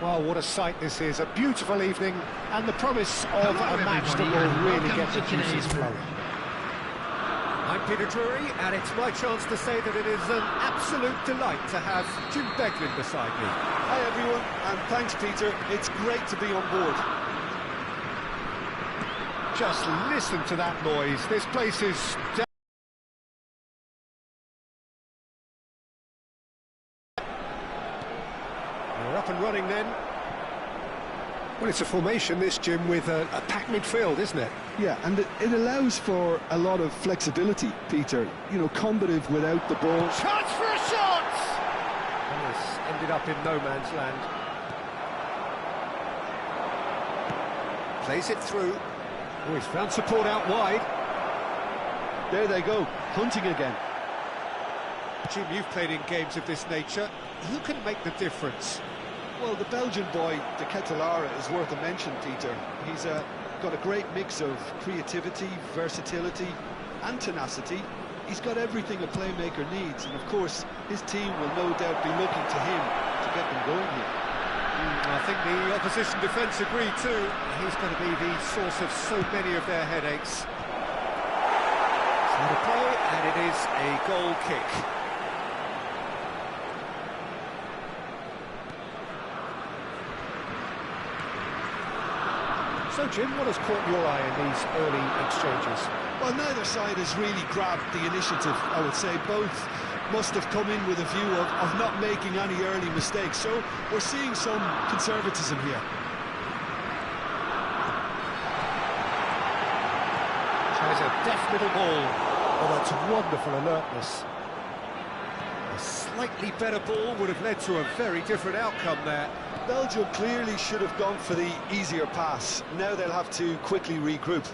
Well, what a sight this is. A beautiful evening and the promise of a match that will really get the juices flowing. I'm Peter Drury, and it's my chance to say that it is an absolute delight to have Jim Beglin beside me. Hi everyone, and thanks Peter. It's great to be on board. Just listen to that noise. This place is... We're up and running then. Well, it's a formation, this, Jim, with a packed midfield, isn't it? Yeah, and it allows for a lot of flexibility, Peter. You know, combative without the ball. Chance for a shot! And it's ended up in no man's land. Plays it through. Oh, he's found support out wide. There they go, hunting again. Jim, you've played in games of this nature. Who can make the difference? Well, the Belgian boy, de Ketelaere, is worth a mention, Peter. He's got a great mix of creativity, versatility and tenacity. He's got everything a playmaker needs, and of course, his team will no doubt be looking to him to get them going here. I think the opposition defence agree too. He's going to be the source of so many of their headaches. It's not a play, and it is a goal kick. So, Jim, what has caught your eye in these early exchanges? Well, neither side has really grabbed the initiative, I would say. Both must have come in with a view of not making any early mistakes. So, we're seeing some conservatism here. Tries a deft middle ball. Oh, that's wonderful alertness. A slightly better ball would have led to a very different outcome there. Belgium clearly should have gone for the easier pass. Now they'll have to quickly regroup.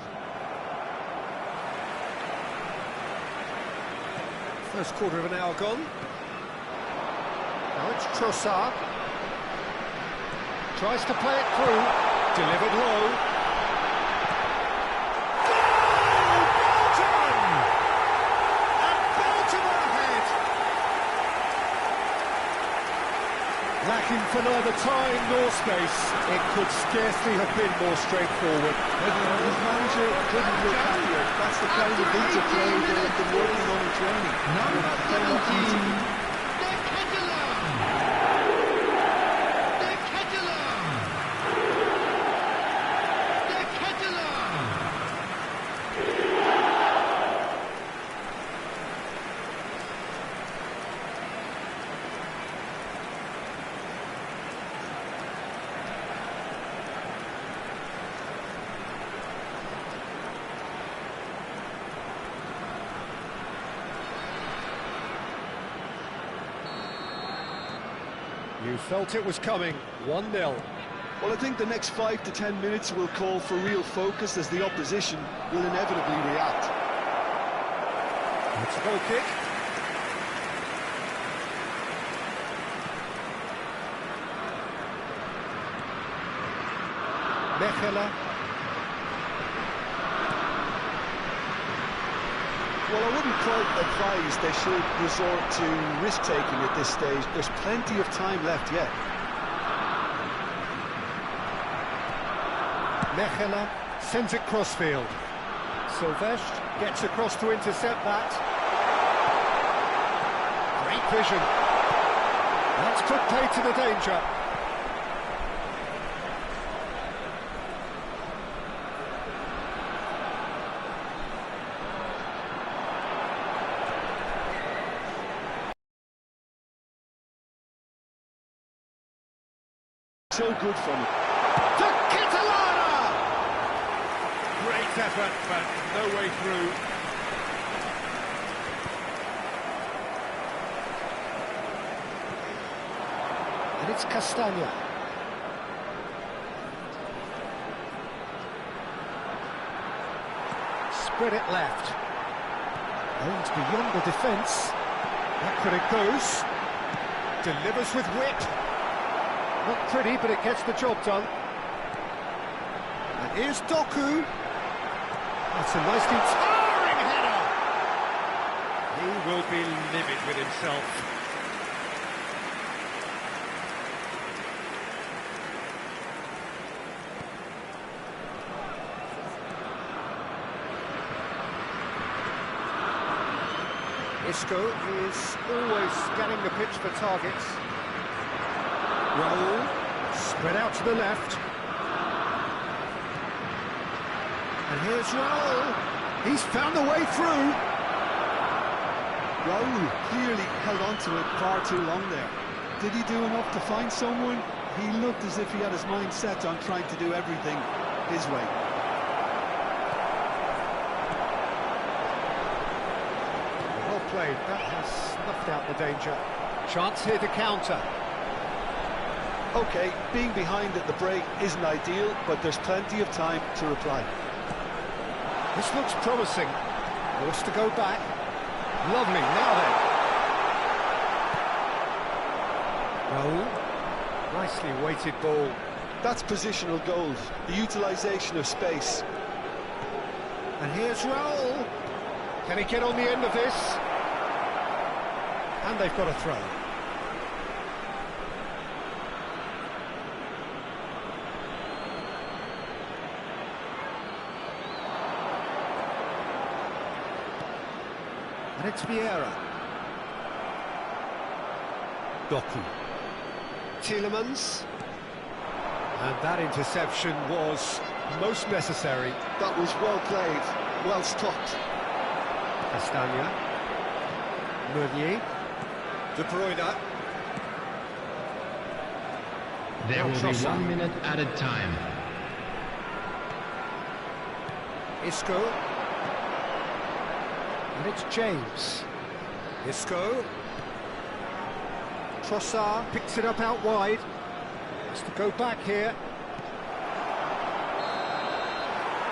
First quarter of an hour gone. Now it's Trossard. Tries to play it through. Delivered low. Lacking for neither time nor space, it could scarcely have been more straightforward. His manager couldn't look happier. That's the kind of interplay they've been working on in training. Number 17. You felt it was coming, 1-0. Well, I think the next 5 to 10 minutes will call for real focus as the opposition will inevitably react. It's a goal kick. Mechela. Well, I wouldn't quite advise they should resort to risk-taking at this stage. There's plenty of time left yet. Mechela sends it crossfield. Sylvestre gets across to intercept that. Great vision. That's put play to the danger. So good from him. To Ketelaere! Great effort, but no way through. And it's Castagna. Spread it left. Aims beyond the defence. Back it goes. Delivers with whip. Not pretty, but it gets the job done. And here's Doku. That's a nicely towering header. He will be livid with himself. Isco is always scanning the pitch for targets. Raul, spread out to the left. And here's Raul. He's found a way through. Raul clearly held on to it far too long there. Did he do enough to find someone? He looked as if he had his mind set on trying to do everything his way. Well played. That has snuffed out the danger. Chance here to counter. OK, being behind at the break isn't ideal, but there's plenty of time to reply. This looks promising. Wants to go back. Lovely, now then. Raul. Nicely weighted ball. That's positional gold, the utilisation of space. And here's Raul. Can he get on the end of this? And they've got a throw. And it's Vieira. Doku. Tielemans. And that interception was most necessary. That was well played, well stopped. Castagna. Meunier. De Bruyne. There will be 1 minute added time. Isco. And it's James. Isco. Trossard picks it up out wide. Has to go back here.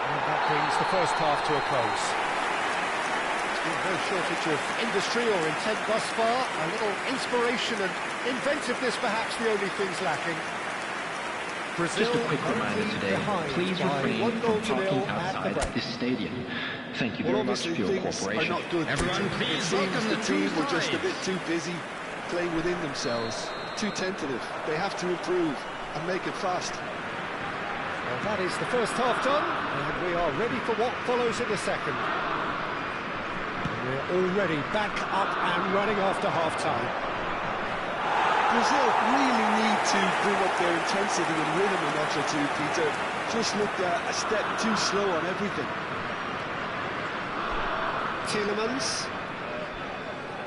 And that brings the first half to a close. There's been no shortage of industry or intent thus far. A little inspiration and inventiveness perhaps the only things lacking. Brazil Just a quick reminder today, please refrain from talking outside this stadium. Thank you very much for your cooperation. Are not good. Everyone, please it seems welcome the team were just a drive. bit too busy playing within themselves, too tentative. They have to improve and make it fast. Well, that is the first half done, and we are ready for what follows in the second. We're already back up and running after half-time. Brazil really need to bring up their intensity and win them a match or two, Peter. Just looked a step too slow on everything. Tielemans.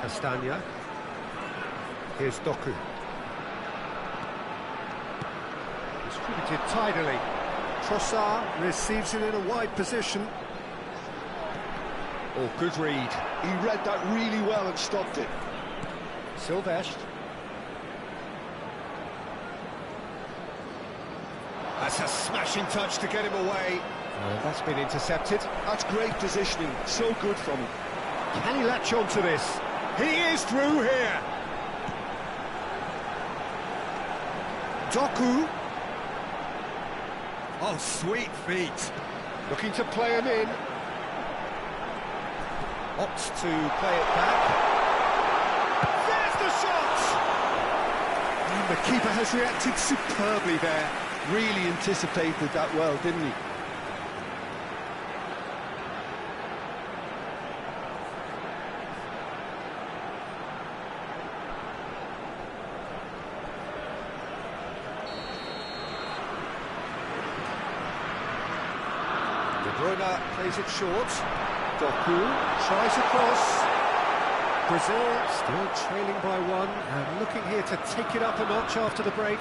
Castagna. Here's Doku. Distributed tidily. Trossard receives it in a wide position. Oh, good read. He read that really well and stopped it. Silvestre. That's a smashing touch to get him away. That's been intercepted. That's great positioning, so good from him. Can he latch on to this? He is through here. Doku. Oh, sweet feet. Looking to play him in. Opts to play it back. There's the shot! And the keeper has reacted superbly there. Really anticipated that well, didn't he? De Bruyne plays it short. Doku tries across. Brazil still trailing by one and looking here to take it up a notch after the break.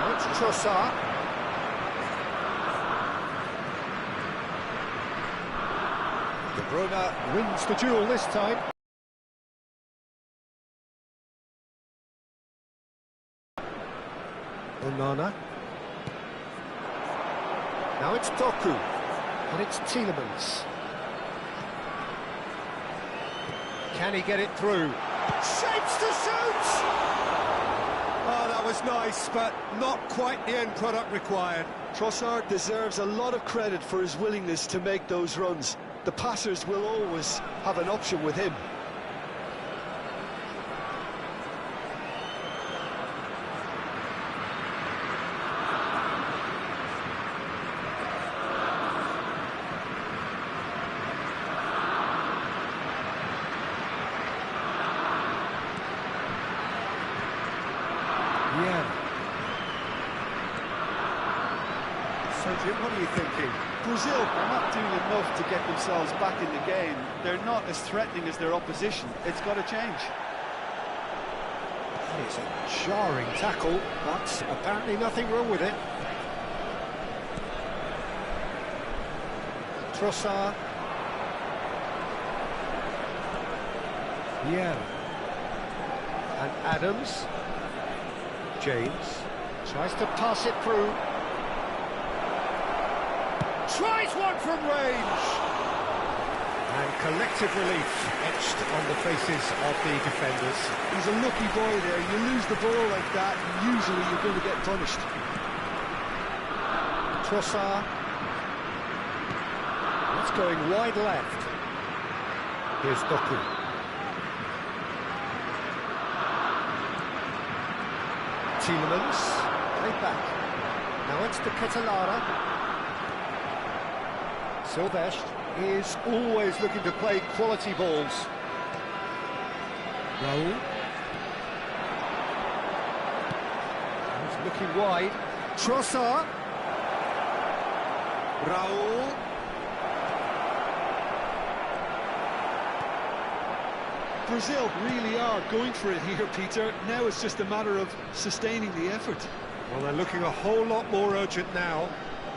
Now it's Trossard. De Bruyne wins the duel this time. Onana. Now it's Doku, and it's Tielemans. Can he get it through? Shapes to shoot! Oh, that was nice, but not quite the end product required. Trossard deserves a lot of credit for his willingness to make those runs. The passers will always have an option with him. So, Jim, what are you thinking? Brazil are not doing enough to get themselves back in the game. They're not as threatening as their opposition. It's got to change. It's a jarring tackle, but apparently nothing wrong with it. Trossard. Yeah. And Adams. James tries to pass it through. Tries one from range! And collective relief etched on the faces of the defenders. He's a lucky boy there. You lose the ball like that, and usually you're going to get punished. Trossard. That's going wide left. Here's Doku. Tielemans, played back. Now it's to Ketelara. Silvestre is always looking to play quality balls. Raul. He's looking wide. Trossard. Raul. Brazil really are going for it here, Peter. Now it's just a matter of sustaining the effort. Well, they're looking a whole lot more urgent now.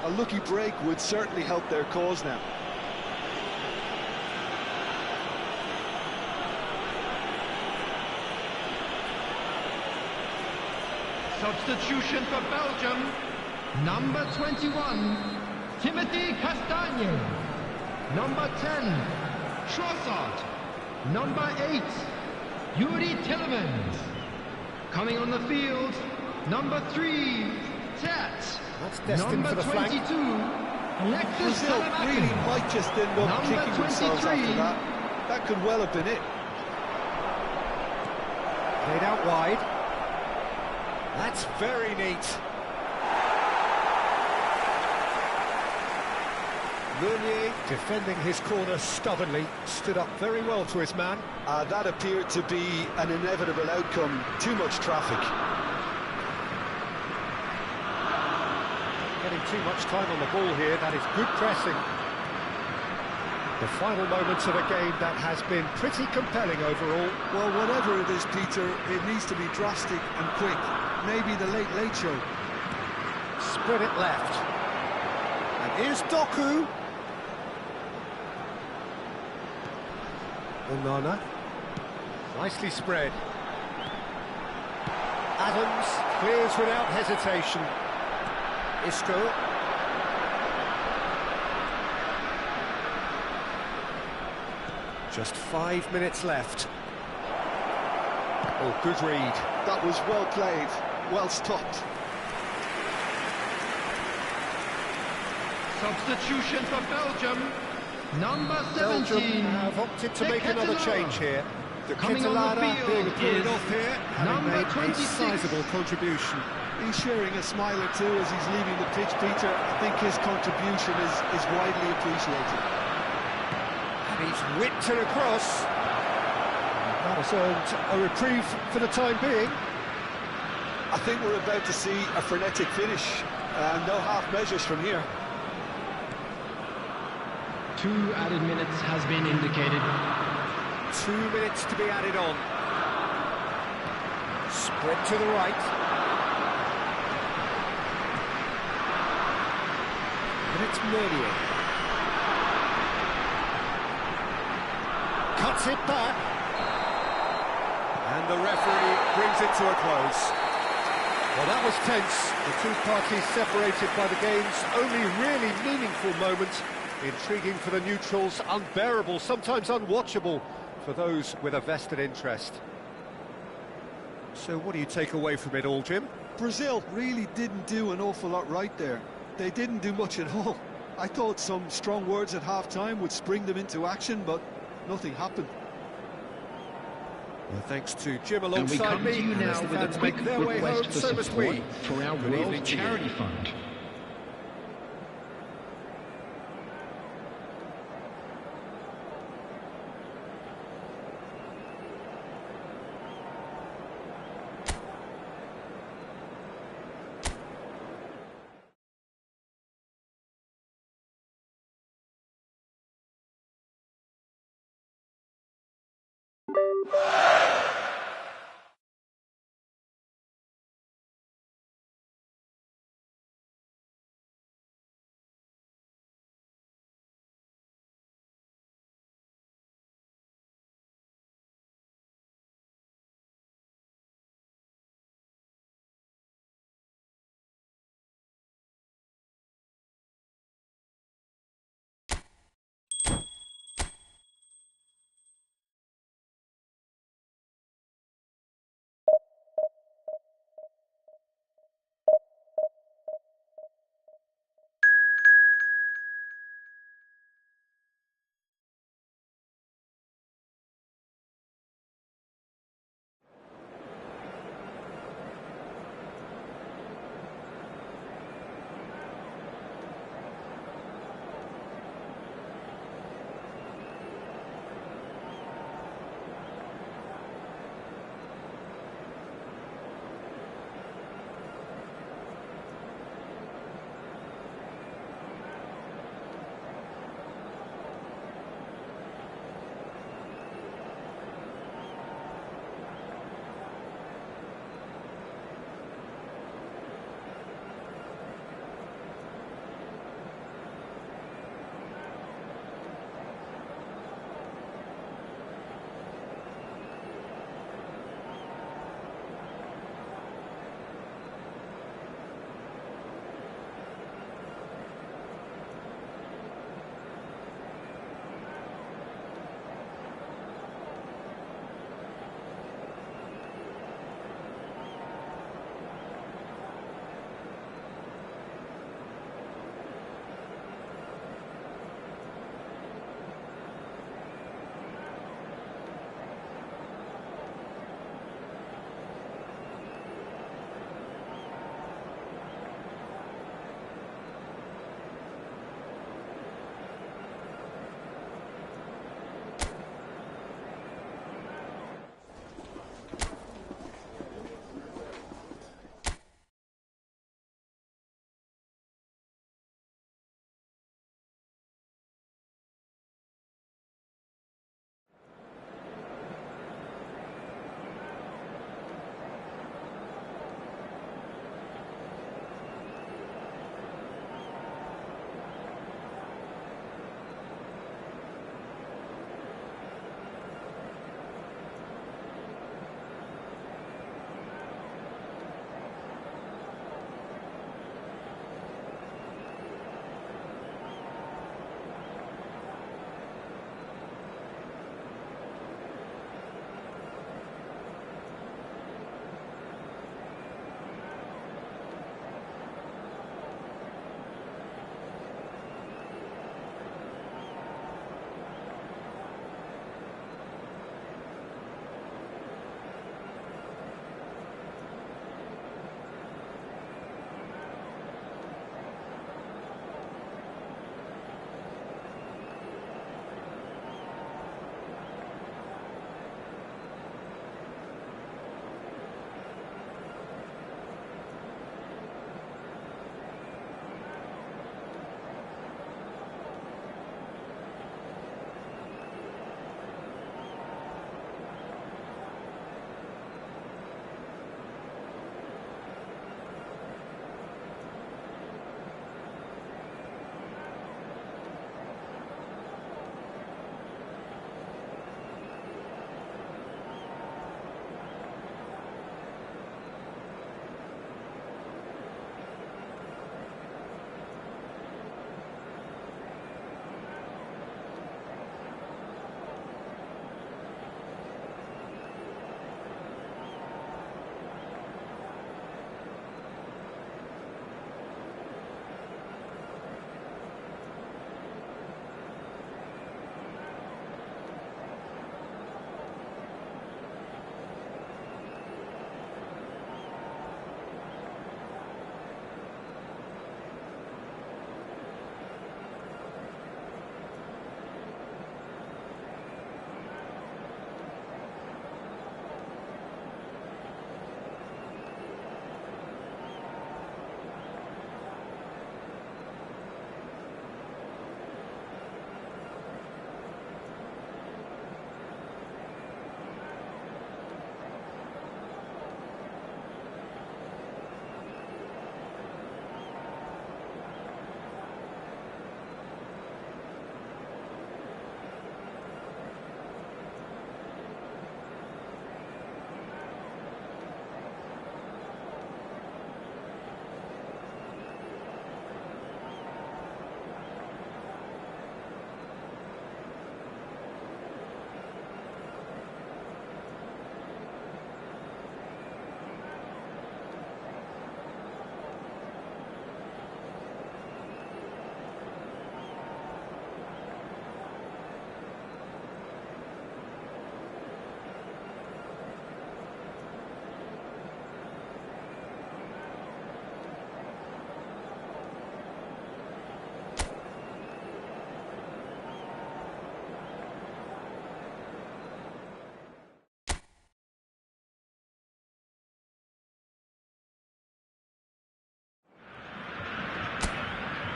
A lucky break would certainly help their cause now. Substitution for Belgium. Number 21, Timothy Castagne. Number 10, Trossard. Number 8, Yuri Tielemans. Coming on the field, number 3, Tet. That's destined for the flank. Number 22, Alexis Brazil really might just end up kicking themselves after that. That could well have been it. Played out wide. That's very neat. Meunier, defending his corner stubbornly, stood up very well to his man. That appeared to be an inevitable outcome. Too much traffic. Getting too much time on the ball here. That is good pressing. The final moments of a game that has been pretty compelling overall. Well, whatever it is, Peter, it needs to be drastic and quick. Maybe the late show. Spread it left. And here's Doku. Onana. Nicely spread. Adams clears without hesitation. Isco. Just 5 minutes left. Oh, good read. That was well played, well stopped. Substitution for Belgium. Number 17. Belgium have opted to make another change here. The Coming on the being field pulled is off here, having number made 26. a sizable contribution. He's sharing a smile or two as he's leaving the pitch, Peter. I think his contribution is widely appreciated. And he's whipped it across. That has earned a reprieve for the time being. I think we're about to see a frenetic finish. No half measures from here. 2 added minutes has been indicated. 2 minutes to be added on. Spread to the right. And it's Meunier. Cuts it back. And the referee brings it to a close. Well, that was tense. The two parties separated by the game's only really meaningful moment. Intriguing for the neutrals, unbearable, sometimes unwatchable for those with a vested interest. So what do you take away from it all, Jim? Brazil really didn't do an awful lot right there. They didn't do much at all. I thought some strong words at half-time would spring them into action, but nothing happened. Well, thanks to Jim And we alongside come to me, you now as the with fans a quick make their way home, request for so must support we. for our Good World evening to you. Charity Fund.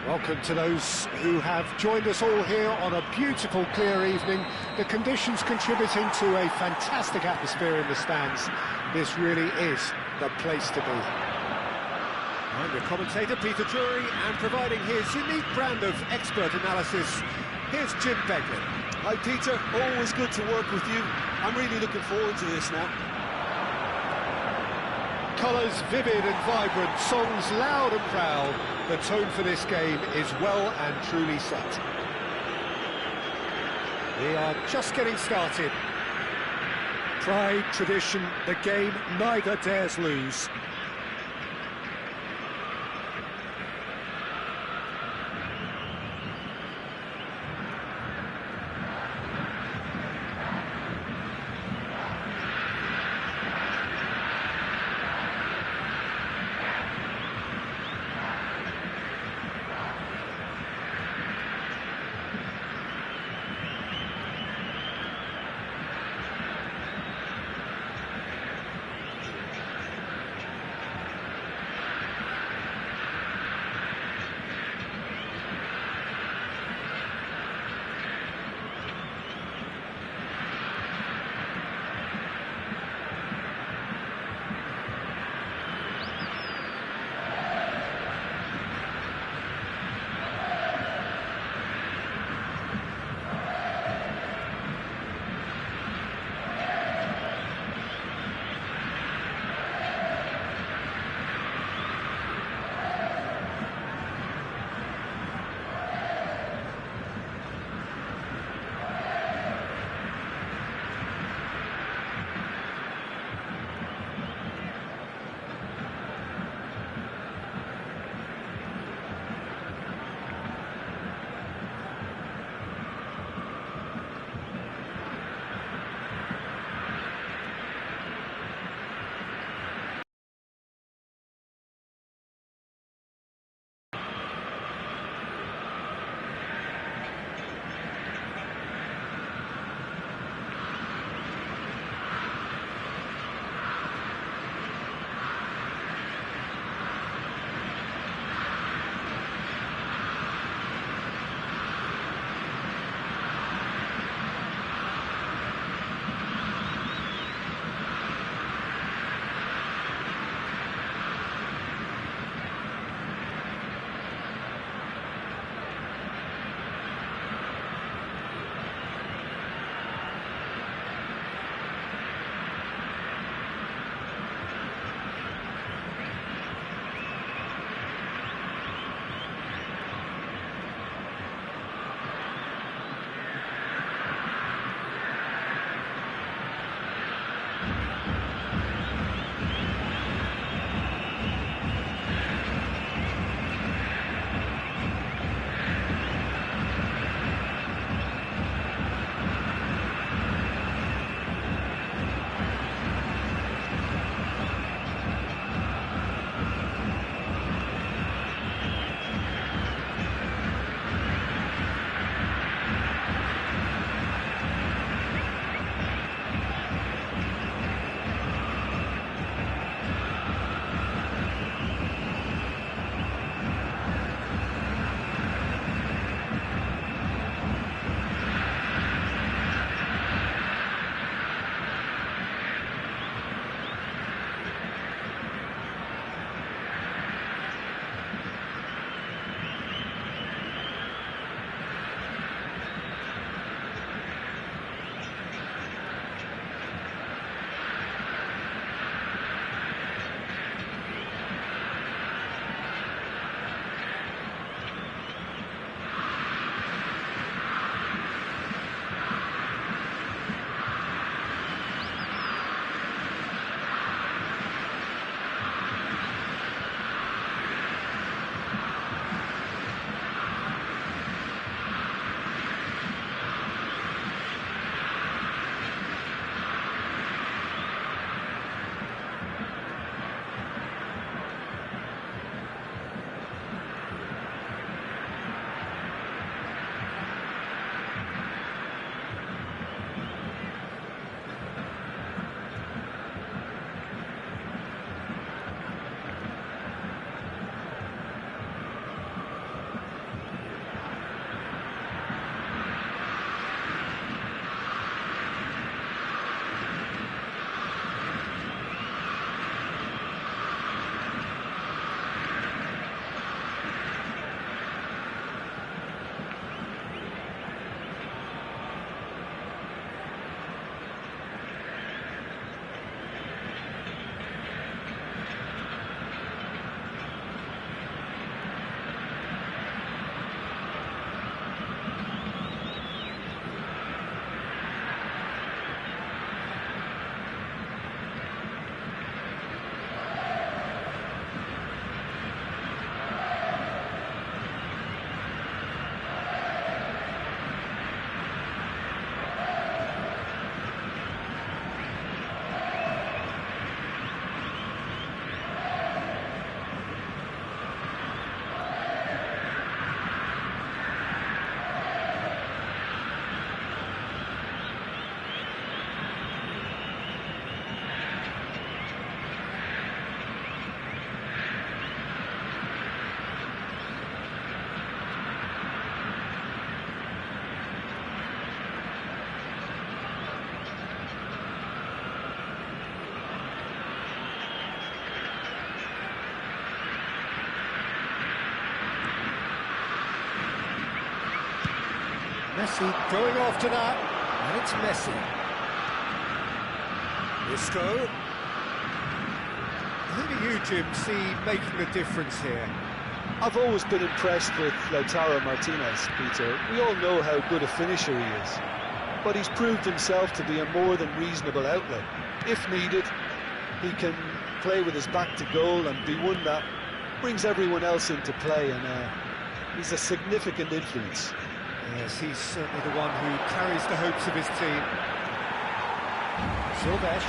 Welcome to those who have joined us all here on a beautiful, clear evening. The conditions contributing to a fantastic atmosphere in the stands. This really is the place to be. I'm your commentator, Peter Drury, and providing his unique brand of expert analysis, here's Jim Beglin. Hi, Peter. Always good to work with you. I'm really looking forward to this now. Colours vivid and vibrant, songs loud and proud. The tone for this game is well and truly set. We are just getting started. Pride, tradition, the game neither dares lose. Messi going after that, and it's Messi. Isco. Who do you, Jim, see making a difference here? I've always been impressed with Lautaro Martinez, Peter. We all know how good a finisher he is, but he's proved himself to be a more than reasonable outlet. If needed, he can play with his back to goal and be one that brings everyone else into play, and he's a significant influence. Yes, he's certainly the one who carries the hopes of his team. Silvesh.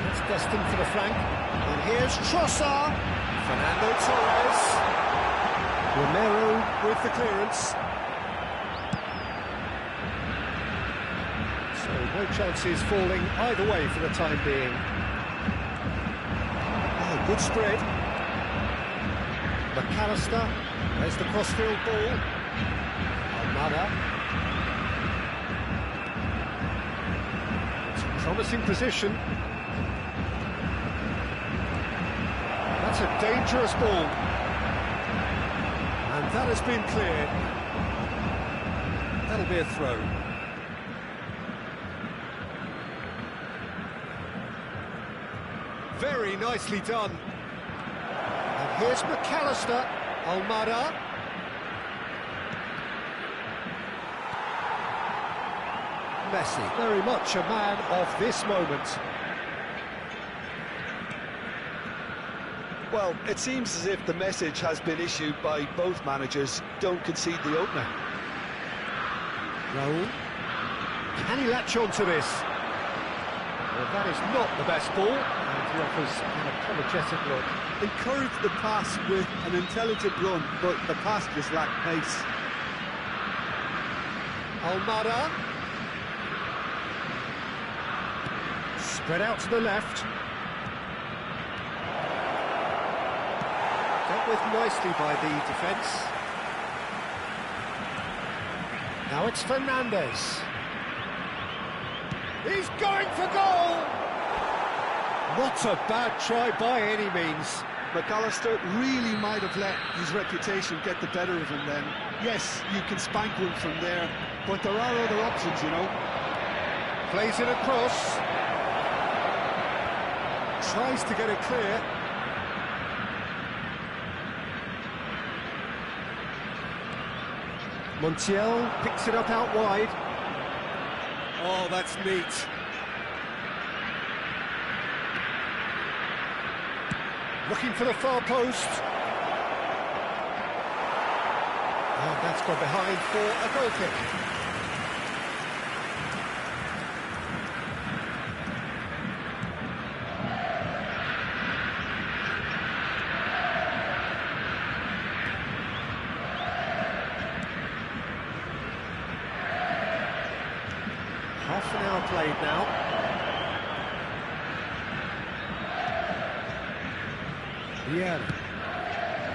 That's destined for the flank. And here's Trossard. Fernando Torres. Romero with the clearance. So no chances falling either way for the time being. Oh, good spread. McAllister. There's the crossfield ball. Almada. It's a promising position. That's a dangerous ball. And that has been cleared. That'll be a throw. Very nicely done. And here's McAllister. Almada. Messi, very much a man of this moment. Well, it seems as if the message has been issued by both managers: don't concede the opener. Raul. Can he latch on to this? Well, that is not the best ball, and he offers an apologetic look. Encouraged the pass with an intelligent run, but the pass just lacked pace. Almada. Spread out to the left. Dealt with nicely by the defence. Now it's Fernandez. He's going for goal! Not a bad try by any means. McAllister really might have let his reputation get the better of him then. Yes, you can spank one from there, but there are other options, you know. Plays it across. Tries to get it clear. Montiel picks it up out wide. Oh, that's neat. Looking for the far post. And that's gone behind for a goal kick. Half an hour played now. Yeah,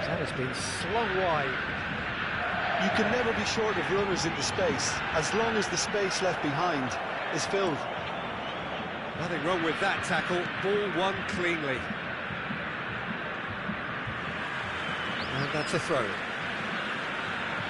that has been slung wide. You can never be short of runners into space, as long as the space left behind is filled. Nothing wrong with that tackle. Ball won cleanly. And that's a throw.